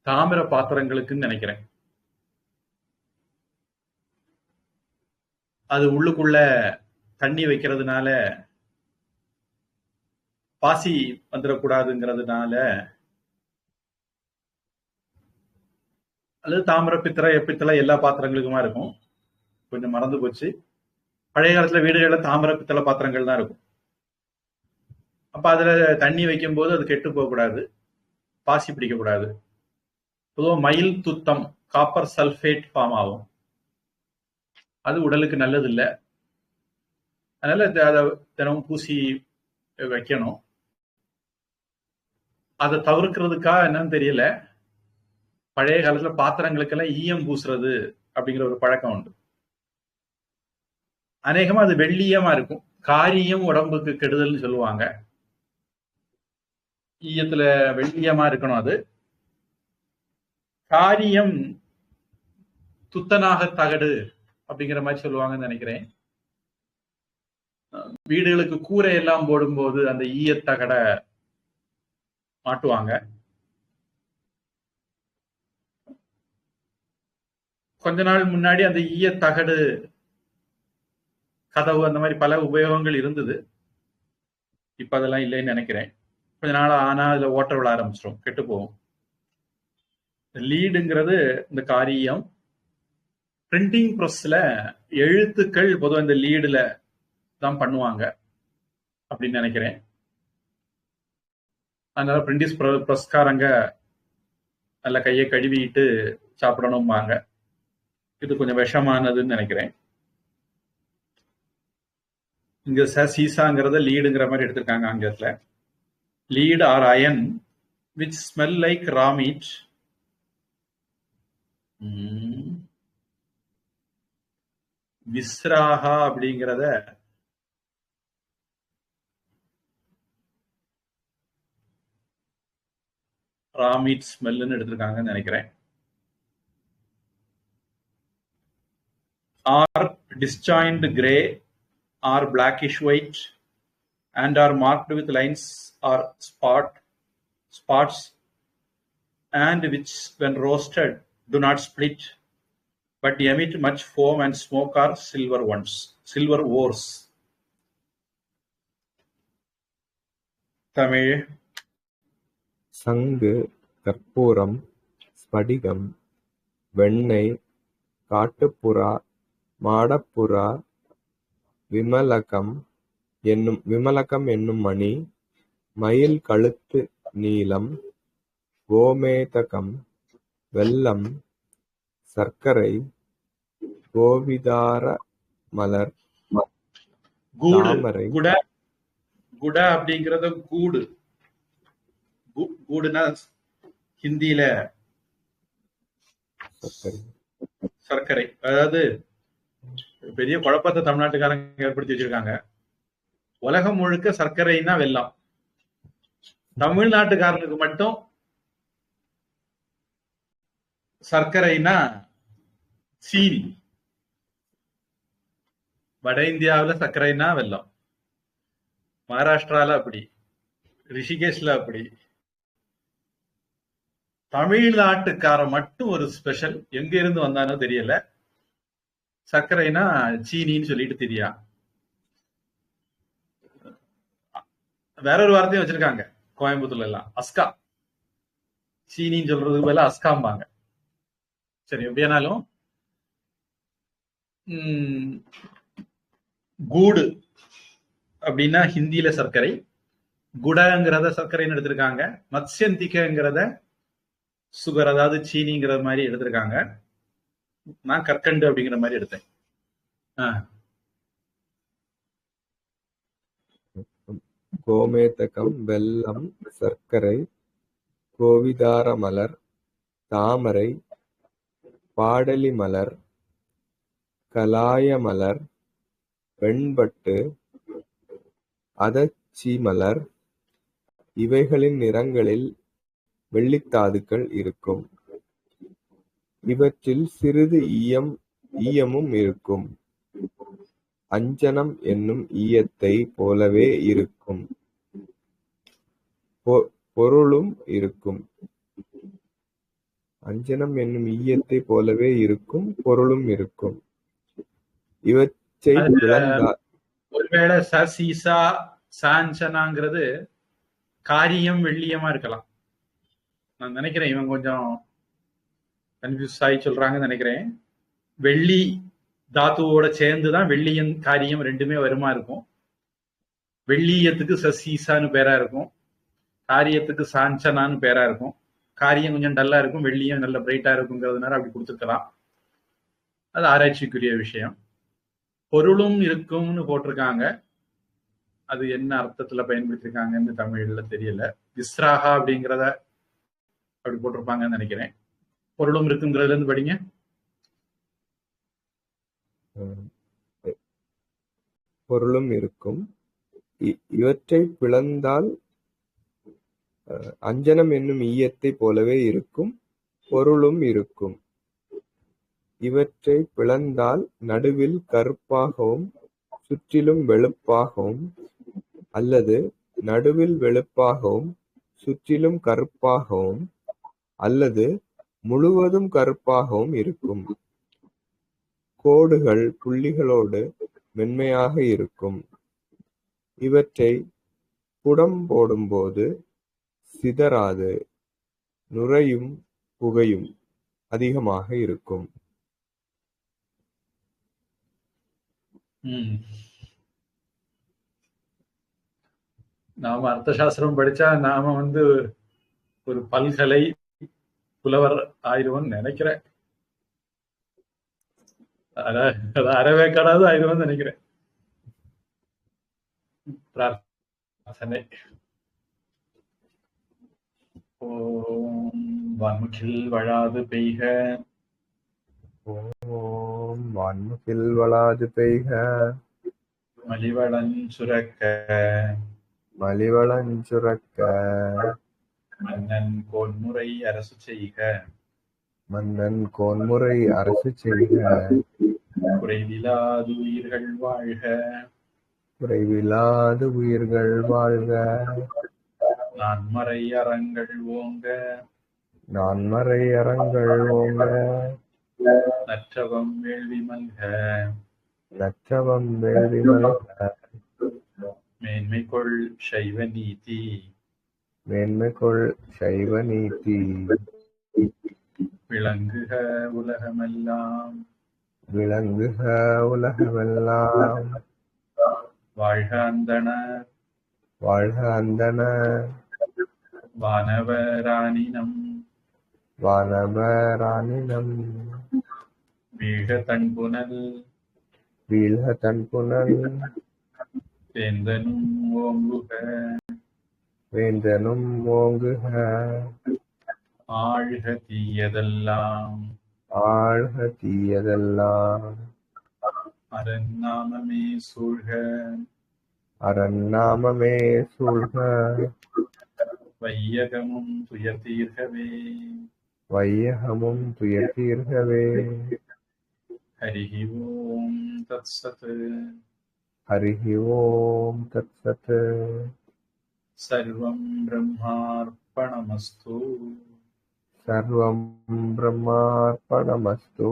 தாமிர பாத்திரங்களுக்குன்னு நினைக்கிறேன், அது உள்ளுக்குள்ள தண்ணி வைக்கிறதுனால பாசி வந்துடக்கூடாதுங்கிறதுனால, அல்லது தாமிர பித்தளை எல்லா பாத்திரங்களுக்குமா இருக்கும், கொஞ்சம் மறந்து போச்சு. பழைய காலத்துல வீடுகளில் தாமிர பித்தளை பாத்திரங்கள் தான் இருக்கும். அப்ப அதுல தண்ணி வைக்கும் போது அது கெட்டு போகக்கூடாது, பாசி பிடிக்கக்கூடாது. பொதுவாக மயில் துத்தம், காப்பர் சல்ஃபேட் ஃபார்ம் ஆகும், அது உடலுக்கு நல்லது இல்லை. அதனால அதை தினமும் பூசி வைக்கணும். அதை தவிர்க்கிறதுக்காக என்னன்னு தெரியல, பழைய காலத்துல பாத்திரங்களுக்கெல்லாம் ஈயம் பூசுறது அப்படிங்கிற ஒரு பழக்கம் உண்டு. அநேகமா அது வெள்ளியமா இருக்கும். காரியம் உடம்புக்கு கெடுதல்னு சொல்லுவாங்க. ஈயத்துல வெள்ளியமா இருக்கணும். அது காரியம் துத்தநாக தகடு அப்படிங்கிற மாதிரி சொல்லுவாங்கன்னு நினைக்கிறேன். வீடுகளுக்கு கூரை எல்லாம் போடும்போது அந்த ஈயத்தகடை மாட்டுவாங்க. கொஞ்ச நாள் முன்னாடி அந்த ஈயத்தகடு கதவு அந்த மாதிரி பல உபயோகங்கள் இருந்தது. இப்ப அதெல்லாம் இல்லைன்னு நினைக்கிறேன். கொஞ்ச நாள் ஆனா அதுல ஓட்ட விட ஆரம்பிச்சிடும், கெட்டு போகும். லீடுங்கிறது இந்த காரியம். பிரிண்டிங் ப்ரெஸ்ல எழுத்துக்கள் பொதுவாக இந்த லீடுல தான் பண்ணுவாங்க அப்படின்னு நினைக்கிறேன். அதனால பிரிண்டிங் ப்ரெஸ்காரங்க நல்ல கையை கழுவிட்டு சாப்பிடணும்பாங்க. இது கொஞ்சம் விஷமானதுன்னு நினைக்கிறேன். இங்க சீசாங்கிறத லீடுங்கிற மாதிரி எடுத்திருக்காங்க ஆங்கிலத்துல. Lead or iron which smell like raw meat. விஸ்ராஹா அப்படிங்கிறத ராமீட் ஸ்மெல்லுன்னு எடுத்திருக்காங்கன்னு நினைக்கிறேன். Are disjoined gray or blackish white and are marked with lines or spots, and which when roasted do not split but emit much foam and smoke, are silver ores. Tamil. சங்கு, கற்பூரம், ஸ்படிகம், வெண்ணெய், காட்டுப்புறா, மாடப்புறா, விமலகம் என்னும் மணி, மயில் கழுத்து நீலம், கோமேதகம், வெல்லம், சர்க்கரை, கோவிதார மலர், தாமரை. குட அப்படிங்கறது கூடுனா ஹிந்தியில சர்க்கரை. அதாவது பெரிய குழப்பத்தை தமிழ்நாட்டுக்காரங்க ஏற்படுத்தி வச்சிருக்காங்க. உலகம் முழுக்க சர்க்கரைன்னா வெல்லம், தமிழ்நாட்டுக்காரனுக்கு மட்டும் சர்க்கரைனா சீனி. வட இந்தியாவில் சர்க்கரைனா வெல்லம், மகாராஷ்டிரால அப்படி, ரிஷிகேஷ்ல அப்படி. தமிழ்நாட்டுக்காரன் மட்டும் ஒரு ஸ்பெஷல், எங்க இருந்து வந்தானோ தெரியல, சர்க்கரைனா சீனின்னு சொல்லிட்டு தெரியா. வேற ஒரு வார்த்தையும் வச்சிருக்காங்க கோயம்புத்தூர்ல எல்லாம், அஸ்கா. சீனின்னு சொல்றதுக்கு பதிலா அஸ்காம்பாங்க. சரி, எப்படியானாலும் கூடு அப்படின்னா ஹிந்தியில சர்க்கரை, குடங்கிறத சர்க்கரைன்னு எடுத்திருக்காங்க. மத்ஸ்யந்திகங்கிறத சுகர், அதாவது சீனிங்கிற மாதிரி எடுத்திருக்காங்க. நான் கற்கண்டு அப்படிங்கிற மாதிரி எடுத்தேன். கோமேதகம், வெல்லம், சர்க்கரை, கோவிதார மலர், தாமரை, பாடலி மலர், கலாய மலர், வெண்பட்டு, அதச்சி மலர், இவைகளின் நிறங்களில் வெள்ளித்தாதுக்கள் இருக்கும். இவற்றில் சிறிது ஈயமும் இருக்கும். அஞ்சனம் என்னும் ஈயத்தை போலவே இருக்கும். பொருளும் இருக்கும். அஞ்சனம் என்னும் ஈயத்தை போலவே இருக்கும், பொருளும் இருக்கும். இவற்றை ஒருவேளை சீசா சாஞ்சனாங்கிறது காரியம் வெள்ளியமா இருக்கலாம். நான் நினைக்கிறேன் இவன் கொஞ்சம் கன்ஃபியூஸ் ஆகி சொல்றாங்கன்னு நினைக்கிறேன். வெள்ளி தாத்துவோட சேர்ந்துதான் வெள்ளியன் காரியம் ரெண்டுமே வருமா இருக்கும். வெள்ளியத்துக்கு சீசான்னு பேரா இருக்கும், காரியத்துக்கு சாஞ்சனான்னு பேரா இருக்கும். காரியம் கொஞ்சம் டல்லா இருக்கும், வெள்ளியும் நல்ல பிரைட்டா இருக்குங்கிறதுனால அப்படி கொடுத்துருக்கலாம். அது ஆராய்ச்சிக்குரிய விஷயம். பொருளும் இருக்கும்னு போட்டிருக்காங்க, அது என்ன அர்த்தத்துல பயன்படுத்திருக்காங்கன்னு தமிழ்ல தெரியல. விஸ்ராகா அப்படிங்கிறத அப்படி போட்டிருப்பாங்கன்னு நினைக்கிறேன். பொருளும் இருக்குங்கிறதுல இருந்து படிங்க. பொருளும் இருக்கும். இவற்றை பிளந்தால் அஞ்சனம் என்னும் ஈயத்தை போலவே இருக்கும், பொருளும் இருக்கும். இவற்றை பிளந்தால் நடுவில் கருப்பாகவும் சுற்றிலும் வெளுப்பாகவும், அல்லது நடுவில் வெளுப்பாகவும் சுற்றிலும் கருப்பாகவும், அல்லது முழுவதும் கருப்பாகவும் இருக்கும். கோடுகள் புள்ளிகளோடு மென்மையாக இருக்கும். இவற்றை புடம் போடும்போது சிதறாது, நுரையும் புகையும் அதிகமாக இருக்கும். நாம அர்த்த சாஸ்திரம் படிச்சா நாம ஒரு பல்கலை புலவர் ஆயிடுவோம்னு நினைக்கிறேன். அறவேக்காடாவது ஆயிடுவோம்னு நினைக்கிறேன். பிரார்த்தனை. ஓம் வான்முகில் வழாது பெய்க. ஓம் வான்முகில் வளாது பெய்க. மலிவளஞ் சுரக்க மலிவளஞ் சுரக்க. மன்னன் கோன்முறை அரசு செய்க. மன்னன் கோன்முறை அரசு செய்க. குறைவிலாது உயிர்கள் வாழ்க. குறைவிலாது உயிர்கள் வாழ்க. நான்மறை அறங்கள் ஓங்க. நான்மறை அறங்கள் ஓங்க. நற்றவம் வேள்வி மல்க. நற்றவம் வேள்வி மல்க. மேன்மைகொள் சைவ நீதி. மேன்மைகொள் சைவ நீதி. விளங்குக உலகமெல்லாம். விளங்குக உலகமெல்லாம். வாழ்க அந்தணர். வாழ்க அந்தணர். வானவரானினம். வானவரானினம். வீழ்க தன்புனல். வீழ்க தன்புனல். வேந்தனும் ஓங்குக. வேந்தனும் ஓங்குக. ஆழ்க தீயதெல்லாம். ஆழ்க தீயதெல்லாம். அரண்நாமமே சூழ்க. அரண்நாமமே சூழ்க. வையகமும் துயர் தீர்கவே. வையகமும் துயர் தீர்கவே. ஹரிஹி ஓம் தத்சத். ஹரிஹி ஓம் தத்சத். சர்வம் பிரம்மார்ப்பணமஸ்து. சர்வம் பிரம்மார்ப்பணமஸ்து.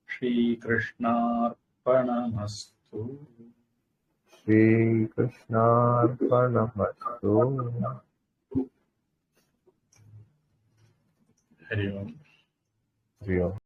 ஸ்ரீகிருஷ்ணார்ப்பணமஸ்து. ஸ்ரீகிருஷ்ணார்ப்பணமஸ்து. ஹரி ஓம். ஹரி ஓம்.